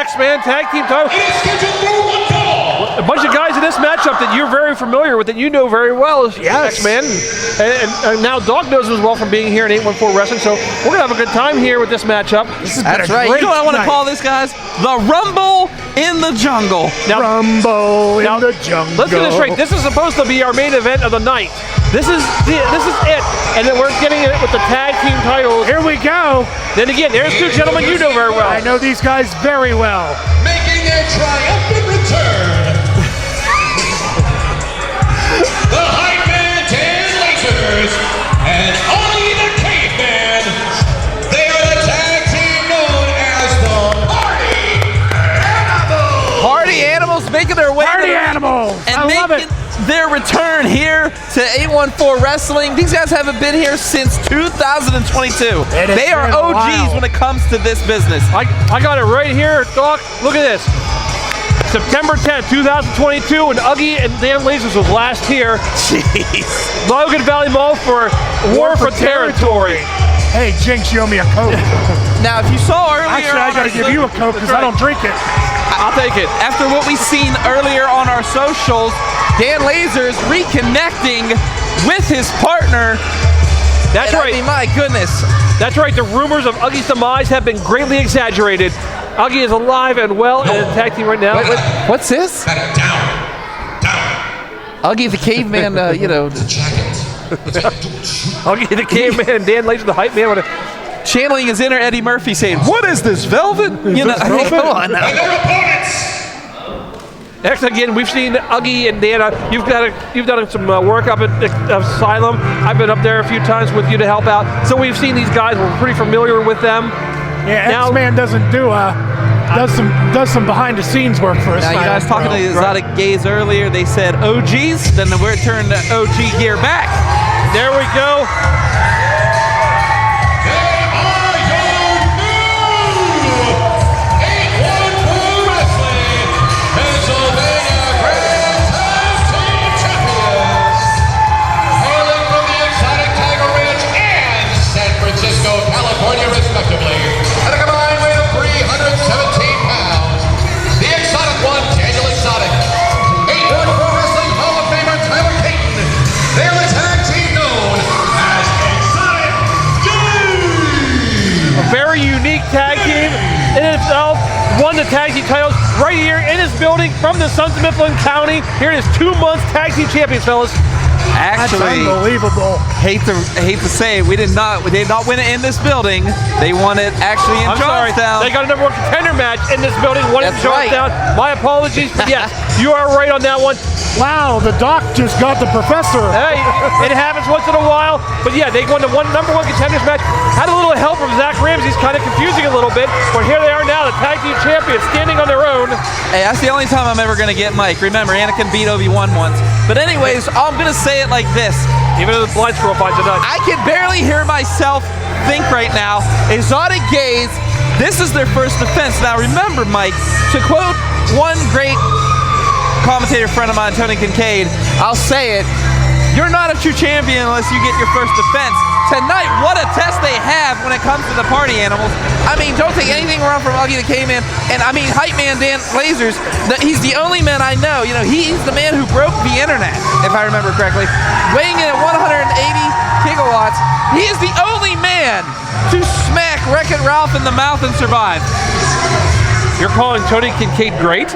X-Man tag team title. A bunch of guys in this matchup that you're very familiar with, that you know very well, is X-Man. And now Dog knows him as well from being here in 814 Wrestling. So we're going to have a good time here with this matchup. That's right. You know what I want to call this, guys? The Rumble in the Jungle. Now, Rumble in the Jungle. Let's get this straight. This is supposed to be our main event of the night. This is it. And then we're getting it with the tag team titles. Here we go. Then again, there's two gentlemen you know very well. I know these guys very well. Making their triumphant return. The Hype Man 10 Lasers and only the Caveman. They are the tag team known as the Party Animals. Party Animals making their way. Party Animals. And I love it. Their return here to 814 Wrestling. These guys haven't been here since 2022. They are OGs when it comes to this business. I got it right here, Doc. Look at this. September 10th, 2022, and Uggie and Dan Lasers was last here. Jeez. Logan Valley Mall for War for Territory. Hey, Jinx, you owe me a Coke. Now, if you saw earlier, actually, I got to give you a Coke because I don't drink it. I'll take it. After what we've seen earlier on our socials, Dan Lasers reconnecting with his partner. That's right. I mean, my goodness. That's right. The rumors of Uggie's demise have been greatly exaggerated. Uggie is alive and well in a tag team right now. Wait, what's this? Down. Uggie the Caveman, you know. Uggie the Caveman and Dan Lasers the Hype Man. Channeling his inner Eddie Murphy saying, "What is this, velvet?" You know, come on now. And their opponents. Next, again, we've seen Uggie and Dan. You've done some work up at Asylum. I've been up there a few times with you to help out. So we've seen these guys. We're pretty familiar with them. Yeah, X-Man doesn't does some behind the scenes work for us. Now, you guys talking to the Exotic Gays earlier, they said OGs, then we're turning the OG gear back. There we go. California, respectively, at a combined weight of 317 pounds. The Exotic One, Daniel Exotic. 814 Wrestling Hall of Famer Tyler Caton. They are the tag team known as Exotic Gays. A very unique tag team in itself. Won the tag team titles right here in this building from the Sons of Mifflin County. Here it is, 2 months tag team champions, fellas. Actually, that's unbelievable. Hate to say it, they did not win it in this building. They won it actually in Johnstown. Sorry. They got a number one contender match in this building, won it in Johnstown. Right. My apologies, but yes, you are right on that one. Wow, the doc just got the professor. Hey, it happens once in a while, but yeah, they won the number one contenders match. Had a little help from Zach Ramsey's, kind of confusing a little bit, but here they are now, the tag team champions, standing on their own. Hey, that's the only time I'm ever going to get Mike. Remember, Anakin beat Obi-Wan once. But anyways, I'm going to say it like this. Even though the blind squirrel finds it nuts. I can barely hear myself think right now. Exotic Gays, this is their first defense. Now remember, Mike, to quote one great commentator friend of mine, Tony Kincaid, I'll say it, you're not a true champion unless you get your first defense. Tonight, what a test they have when it comes to the Party Animals. I mean, don't take anything wrong from Uggie the Caveman. And I mean, Hype Man Dan Lasers, he's the only man I know. You know, he's the man who broke the internet, if I remember correctly. Weighing in at 180 gigawatts, he is the only man to smack Wreck-It Ralph in the mouth and survive. You're calling Tony Kincaid great?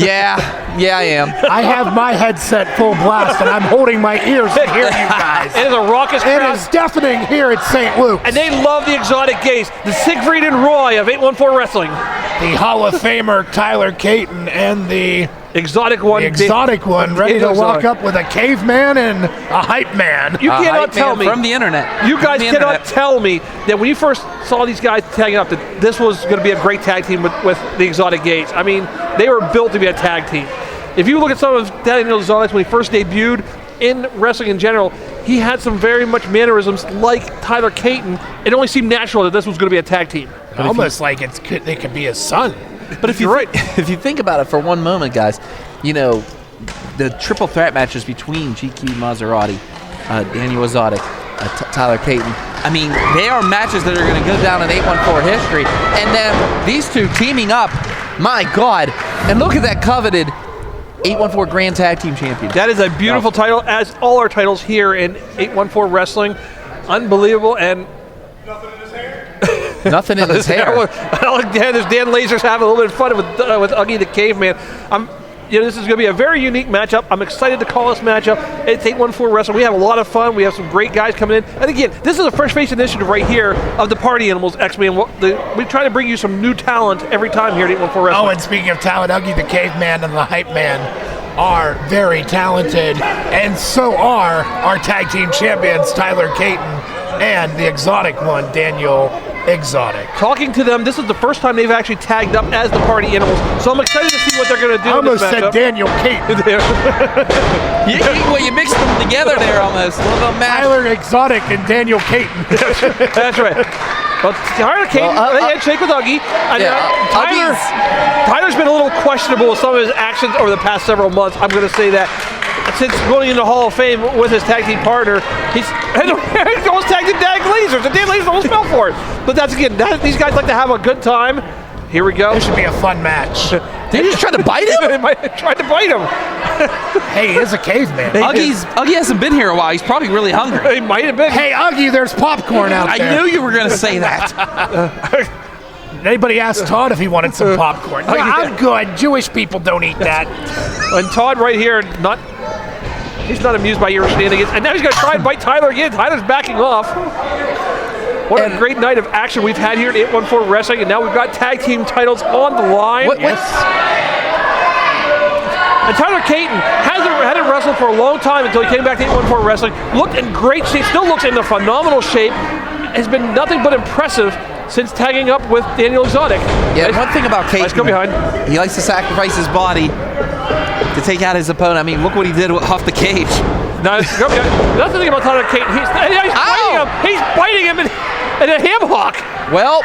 Yeah, I am. I have my headset full blast, and I'm holding my ears to hear you guys. It is a raucous It crowd. is deafening here at St. Luke's. And they love the Exotic Gays, the Siegfried and Roy of 814 Wrestling. The Hall of Famer Tyler Caton and the Exotic One. ready to walk up with a caveman and a hype man. You cannot tell me from the internet. You guys cannot tell me that when you first saw these guys tagging up that this was going to be a great tag team with the Exotic Gays. I mean, they were built to be a tag team. If you look at some of Daniel Exotic when he first debuted in wrestling in general, he had some very much mannerisms like Tyler Caton. It only seemed natural that this was going to be a tag team. Almost like they could be his son. But if you're right, if you think about it for one moment, guys, you know, the triple threat matches between GQ Maserati, Daniel Exotic, Tyler Caton, I mean, they are matches that are going to go down in 814 history. And then these two teaming up My God. And look at that coveted 814 Grand Tag Team Champion. That is a beautiful title, as all our titles here in 814 Wrestling. Unbelievable, and Nothing in his hair. Well, Dan Lasers having a little bit of fun with Uggie the Caveman. This is going to be a very unique matchup. I'm excited to call this matchup. It's 814 Wrestling. We have a lot of fun. We have some great guys coming in. And again, this is a Fresh Face initiative right here of the Party Animals X-Men. We try to bring you some new talent every time here at 814 Wrestling. Oh, and speaking of talent, Uggie the Caveman and the Hype Man are very talented, and so are our tag team champions, Tyler Caton and the Exotic one, Daniel Exotic. Talking to them, this is the first time they've actually tagged up as the Party Animals, so I'm excited to see what they're going to do. I almost in this said matchup. Daniel Caton. You mixed them together there almost. Tyler Exotic and Daniel Caton. That's right. Well, Tyler Caton, they handshake with Uggie. Tyler's been a little questionable with some of his actions over the past several months. I'm going to say that. Since going into the Hall of Fame with his tag team partner, he's almost tagged in Dan Lasers, and Dan Lasers almost fell for it. But that's again, these guys like to have a good time. Here we go. This should be a fun match. Did you just try to bite him? They might have tried to bite him. Hey, he is a caveman. Uggie hasn't been here a while. He's probably really hungry. He might have been. Hey, Uggie, there's popcorn out there. I knew you were going to say that. Anybody asked Todd if he wanted some popcorn? No, I'm good. Jewish people don't eat that. And Todd right here, he's not amused by your shenanigans. And now he's going to try and bite Tyler again. Tyler's backing off. What a great night of action we've had here at 814 Wrestling, and now we've got tag team titles on the line. Yes. And Tyler Caton hadn't wrestled for a long time until he came back to 814 Wrestling. Looked in great shape, still looks in a phenomenal shape. Has been nothing but impressive since tagging up with Daniel Exotic. Yeah, one thing about Caton, let's go behind. He likes to sacrifice his body to take out his opponent. I mean, look what he did off the cage. That's the thing about Tyler Caton. He's biting him in a ham hock. Well,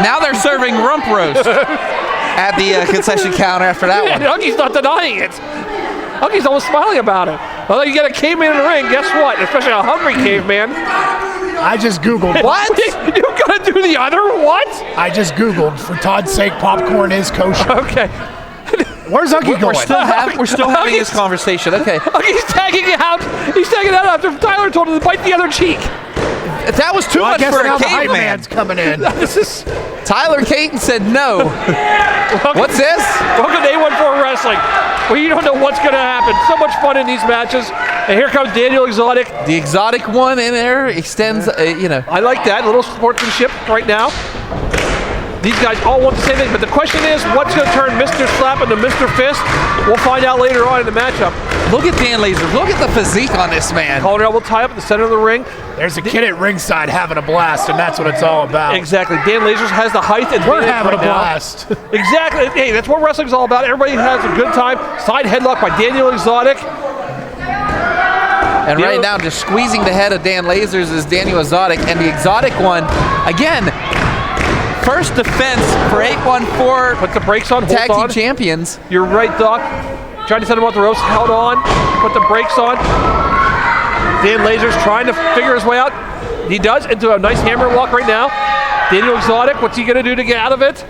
now they're serving rump roast at the concession counter after that one. And Uggie's not denying it. Uggie's almost smiling about it. Although you get a caveman in the ring, guess what? Especially a hungry caveman. I just Googled. What? You gotta do the other? What? I just Googled. For Todd's sake, popcorn is kosher. Okay. Where's Uggie going? We're still having this conversation. Okay. Uggie's tagging out. He's tagging out after Tyler told him to bite the other cheek. That was too much for a the Hype caveman. Man's coming in. Tyler Caton said no. What's this? Welcome to 814 Wrestling, where you don't know what's going to happen. So much fun in these matches. And here comes Daniel Exotic. The Exotic one in there extends, I like that. Little sportsmanship right now. These guys all want the same thing, but the question is, what's going to turn Mr. Slap into Mr. Fist? We'll find out later on in the matchup. Look at Dan Lasers. Look at the physique on this man. Collar elbow tie up at the center of the ring. There's a kid at ringside having a blast, and that's what it's all about. Exactly. Dan Lasers has the height and we're having a blast. Exactly. Hey, that's what wrestling's all about. Everybody has a good time. Side headlock by Daniel Exotic. And right now, just squeezing the head of Dan Lasers is Daniel Exotic, and the Exotic one, again, first defense for 814. Put the brakes on. Tag team champions. You're right, Doc. Trying to set him off the ropes. Held on. Put the brakes on. Dan Lasers trying to figure his way out. He does into a nice hammer lock right now. Daniel Exotic, what's he going to do to get out of it?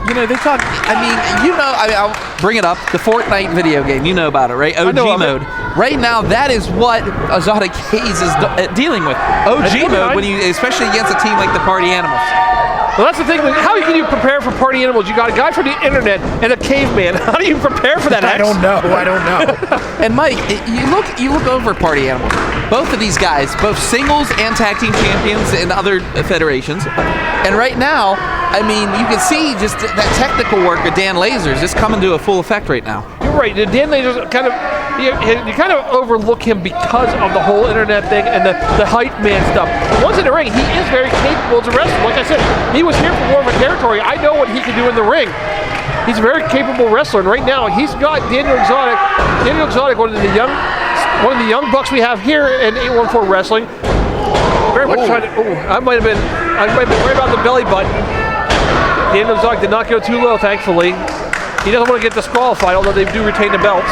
They talk. I'll bring it up. The Fortnite video game. You know about it, right? OG mode. Right now, that is what Exotic Haze is dealing with. OG mode, especially against a team like the Party Animals. Well, that's the thing. How can you prepare for Party Animals? You got a guy from the internet and a caveman. How do you prepare for that? I don't know. And Mike, you look over Party Animals. Both of these guys, both singles and tag team champions in other federations. And right now, you can see just that technical work of Dan Lasers is coming to a full effect right now. You're right. Dan Lasers you kind of overlook him because of the whole internet thing and the hype man stuff. Once in the ring, he is very capable as a wrestler. Like I said, he was here for more of a territory. I know what he can do in the ring. He's a very capable wrestler, and right now he's got Daniel Exotic. Daniel Exotic, one of the young bucks we have here in 814 Wrestling. Very much trying to. I might have been worried about the belly button. Daniel Exotic did not go too low, thankfully. He doesn't want to get disqualified, although they do retain the belts.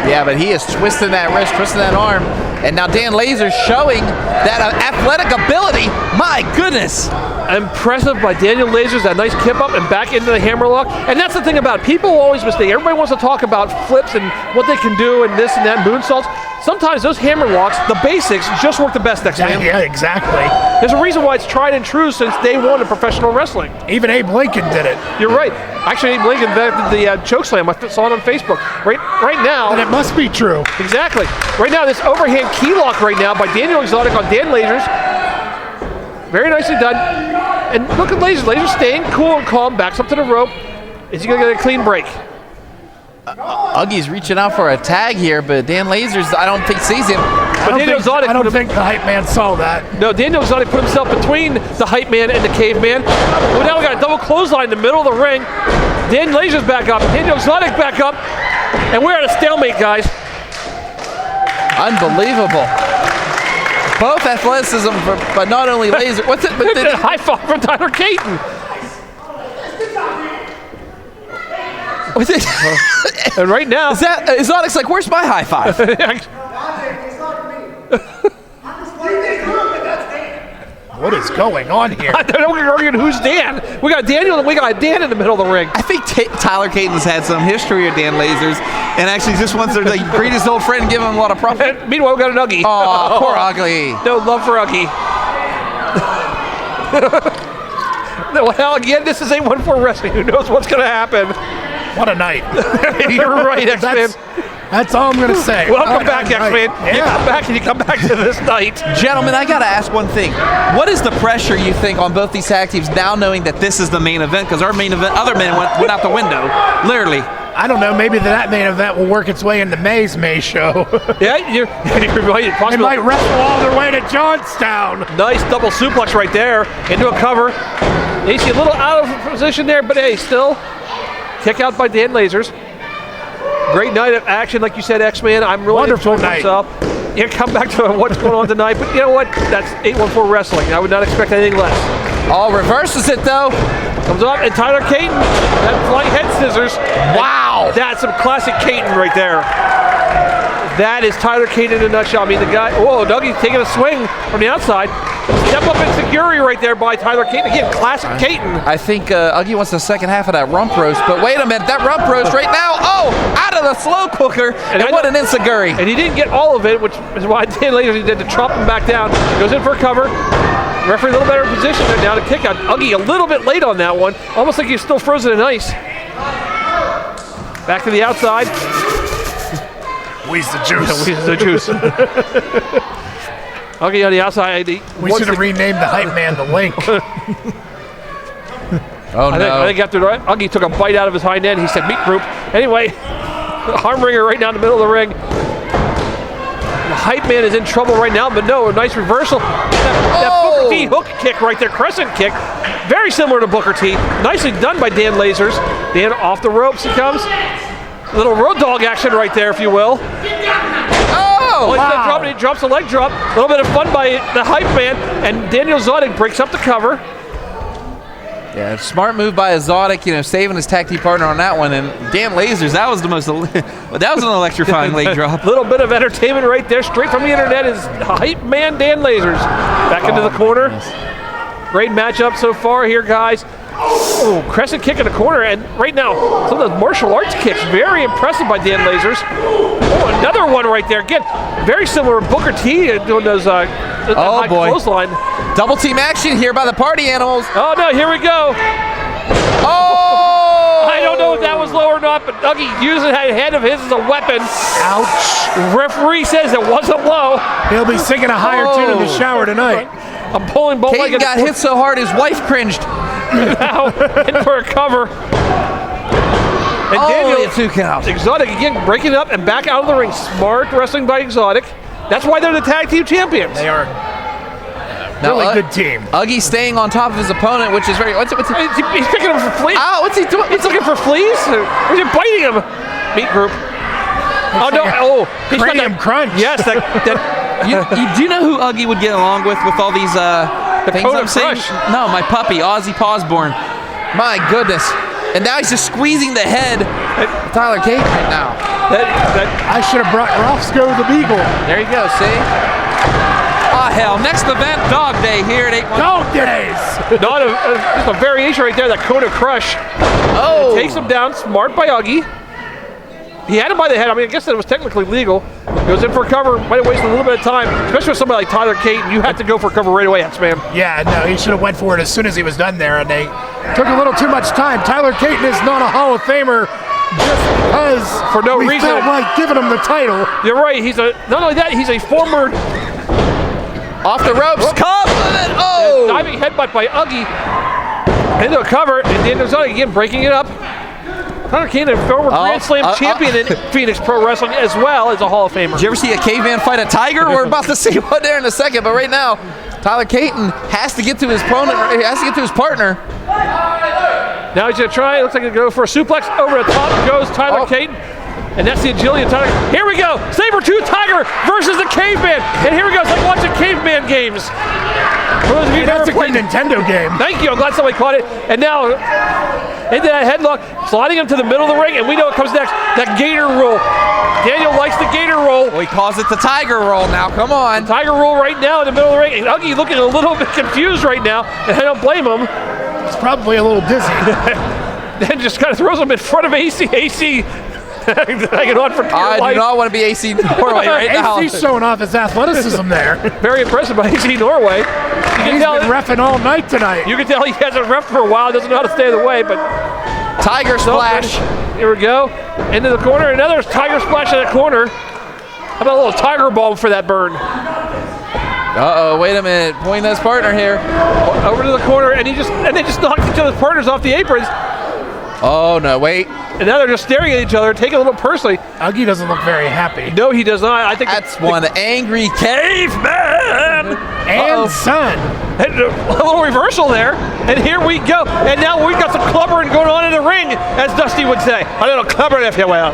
Yeah, but he is twisting that wrist, twisting that arm. And now Dan Lasers showing that athletic ability. My goodness. Impressive by Daniel Lasers, that nice kip up and back into the hammerlock. And that's the thing about it. People always mistake. Everybody wants to talk about flips and what they can do and this and that, moonsaults. Sometimes those hammerlocks, the basics, just work the best next man. Yeah, exactly. There's a reason why it's tried and true since day one of professional wrestling. Even Abe Lincoln did it. You're right. Actually, Abe Lincoln did the choke slam. I saw it on Facebook. Right now. And it must be true. Exactly. Right now, this overhand key lock right now by Daniel Exotic on Dan Lasers. Very nicely done. And look at Lasers. Lasers staying cool and calm. Backs up to the rope. Is he going to get a clean break? Uggie's reaching out for a tag here, but Dan Lasers, I don't think sees him. But Daniel Exotic, I don't think the hype man saw that. No, Daniel Exotic put himself between the hype man and the caveman. Well, now we got a double clothesline in the middle of the ring. Dan Lasers back up. Daniel Exotic back up. And we're at a stalemate, guys. Unbelievable. Both athleticism, but not only Laser. What's it? But high five from Tyler Caton. What's it? And right now, is that Exotic's like, where's my high five? What is going on here? I don't know. We're arguing who's Dan. We got Daniel and we got Dan in the middle of the ring. I think Tyler Caton's had some history with Dan Lasers, and actually just wants to greet his old friend and give him a lot of profit. And meanwhile, we got an Uggie. Oh, poor Uggie. No love for Uggie. Well, again, this is 814 Wrestling. Who knows what's going to happen? What a night. You're right, X-Man. That's all I'm going to say. Welcome back, X-Man. Yeah. You come back and you come back to this night. Gentlemen, I got to ask one thing. What is the pressure you think on both these tag teams now knowing that this is the main event? Because our main event, other men went out the window, literally. I don't know. Maybe that main event will work its way into May's May show. Yeah, you're right. They might wrestle all their way to Johnstown. Nice double suplex right there into a cover. You see a little out of position there, but hey, still kick out by Dan Lasers. Great night of action, like you said, X-Man. I'm really Wonderful enjoying myself. You come back to what's going on tonight, but you know what? That's 814 Wrestling. I would not expect anything less. Oh, reverses it though. Comes up, and Tyler Caton, that flying head scissors. Wow. That's some classic Caton right there. That is Tyler Caton in a nutshell. I mean, the guy, whoa, Dougie's taking a swing from the outside. Step up in security right there by Tyler Caton. Again, classic Caton. I think Uggie wants the second half of that rump roast, but wait a minute, that rump roast right now, out of the slow cooker, and what an enziguri. And he didn't get all of it, which is why Dan Lasers did to trump him back down. Goes in for a cover. Referee a little better position there now to kick out. Uggie a little bit late on that one. Almost like he's still frozen in ice. Back to the outside. Wheeze the juice. Wheeze the juice. Uggie on the outside. We should have renamed the hype man the Link. Oh, no. I think after Uggie took a bite out of his hind end, he said meat group. Anyway, arm wringer right down the middle of the ring. The hype man is in trouble right now, but no, a nice reversal. That Booker T hook kick right there, crescent kick. Very similar to Booker T. Nicely done by Dan Lasers. Dan off the ropes he comes. A little road dog action right there, if you will. Oh, wow. He drops a leg drop. A little bit of fun by the hype man, and Daniel Exotic breaks up the cover. Yeah, smart move by Exotic, saving his tag team partner on that one. And Dan Lasers, that was an electrifying leg drop. A little bit of entertainment right there, straight from the internet, is hype man Dan Lasers. Back into the corner. Nice. Great matchup so far here, guys. Oh, crescent kick in the corner, and right now, some of those martial arts kicks, very impressive by Dan Lasers. Oh, another one right there. Again, very similar to Booker T doing those high clothesline. Double team action here by the Party Animals. Oh, no, here we go. Oh! I don't know if that was low or not, but Uggie using the head of his as a weapon. Ouch. Referee says it wasn't low. He'll be singing a higher tune in the shower tonight. I'm pulling both legs. Caton got hit so hard his wife cringed. Now in for a cover. And Daniel 2 count. Exotic again breaking up and back out of the ring. Smart wrestling by Exotic. That's why they're the tag team champions. They are really good team. Uggie staying on top of his opponent, which is very. What's He's picking him for fleas. Ow! What's he doing? He's looking for fleas. Or is he biting him? Meat group. Looks no! Like he's got that crunch. Yes, that do you know who Uggie would get along with all these things I'm saying? No, my puppy, Ozzy Posborn. My goodness. And now he's just squeezing the head of Tyler Caton right now. I should have brought Roscoe the Beagle. There you go, see? hell. Next event, Dog Day here at 8-1. Dog days. Not just a variation right there, that Kona Crush. Oh. Takes him down, smart by Uggie. He had him by the head. I mean, I guess that was technically legal. Goes in for cover, might have wasted a little bit of time, especially with somebody like Tyler Caton. You have to go for cover right away, X-Man. Yeah, no, he should have went for it as soon as he was done there, and they took a little too much time. Tyler Caton is not a Hall of Famer just because For no we reason. felt like giving him the title. You're right. Not only that, he's a former Off the ropes. Caveman. Oh. diving headbutt by Uggie into a cover, and Daniel Exotic again breaking it up. Tyler Caton, a former Grand Slam champion in Phoenix Pro Wrestling, as well as a Hall of Famer. Did you ever see a caveman fight a tiger? We're about to see one there in a second, but right now, Tyler Caton has to get to his opponent. He has to get to his partner. Now he's going to try. It looks like he's going to go for a suplex. Over the top goes Tyler Caton. And that's the agility of Tyler. Here we go. Saber-tooth tiger versus the Caveman. And here we go. It's like watching Caveman games. For those of you who've That's never a good played. Nintendo game. Thank you. I'm glad somebody caught it. And now into that headlock, sliding him to the middle of the ring. And we know what comes next. That gator roll. Daniel likes the gator roll. Well, he calls it the tiger roll now. Come on. Tiger roll right now in the middle of the ring. And Uggie looking a little bit confused right now. And I don't blame him. It's probably a little dizzy. Then just kind of throws him in front of AC. AC hanging on for dear I life. do not want to be AC Norway right now. AC's showing off his athleticism there. Very impressive by AC Norway. He's been reffing all night tonight. You can tell he hasn't reffed for a while, doesn't know how to stay out of the way, but Tiger splash. here we go. Into the corner, another tiger splash in the corner. How about a little tiger bomb for that burn? Uh-oh, wait a minute. Pointing at his partner here. Over to the corner, and they just knocked each other's partners off the aprons. Oh, no, wait. And now they're just staring at each other, taking it a little personally. Uggie doesn't look very happy. No, he does not. I think That's one angry caveman. And son. And a little reversal there, and here we go. And now we've got some clubbering going on in the ring, as Dusty would say. A little clubbering, if you will.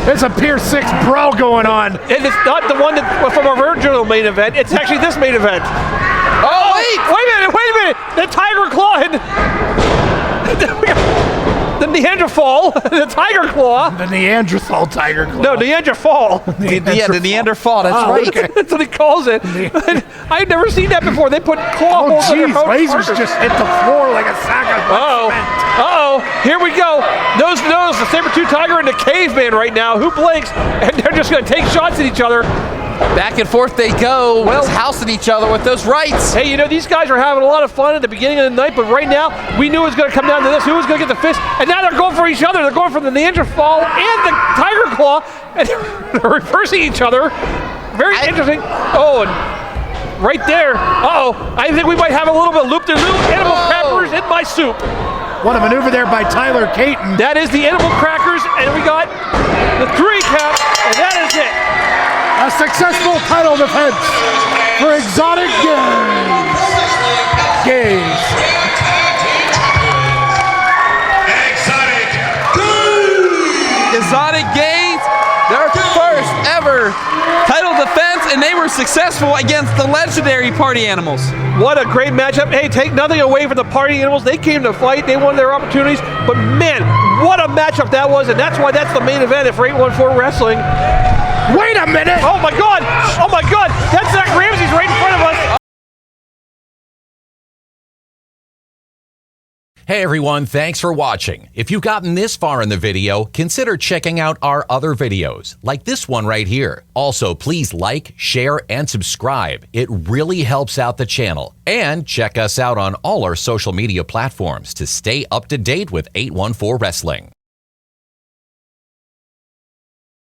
There's a Pier 6 brawl going on. And it's not the one that from our original main event. It's actually this main event. Oh, wait. Wait a minute. The tiger claw and the Neanderthal, the tiger claw. The Neanderthal tiger claw. No, Neanderthal. Yeah, the Neanderthal. That's right. Okay. That's what he calls it. I've never seen that before. They put claw Oh, holes on their jeez. opponent's Lasers partners. just hit the floor like a sack of Uh-oh. Here we go. Nose to nose, the saber-tooth tiger and the caveman right now. Who blinks? And they're just going to take shots at each other. Back and forth they go. Well, housing each other with those rights. Hey, you know, these guys are having a lot of fun at the beginning of the night, but right now, we knew it was going to come down to this. Who was going to get the fist? And now they're going for each other. They're going for the Neanderthal and the tiger claw, and they're reversing each other. Very interesting. Oh, and right there. Uh-oh. I think we might have a little bit of loop-de-loop. Animal crackers in my soup. What a maneuver there by Tyler Caton. That is the animal crackers, and we got the 3 count, and that is it. A successful title defense for Exotic Gaze. Exotic Gaze, their first ever title defense, and they were successful against the legendary Party Animals. What a great matchup. Hey, take nothing away from the Party Animals. They came to fight. They won their opportunities. But, man, what a matchup that was, and that's why that's the main event for 814 Wrestling. Wait a minute! Oh, my God. Oh, my God. That's Zach Ramsey's right in front of us. Hey everyone, thanks for watching. If you've gotten this far in the video, consider checking out our other videos, like this one right here. Also, please like, share, and subscribe. It really helps out the channel. And check us out on all our social media platforms to stay up to date with 814 Wrestling.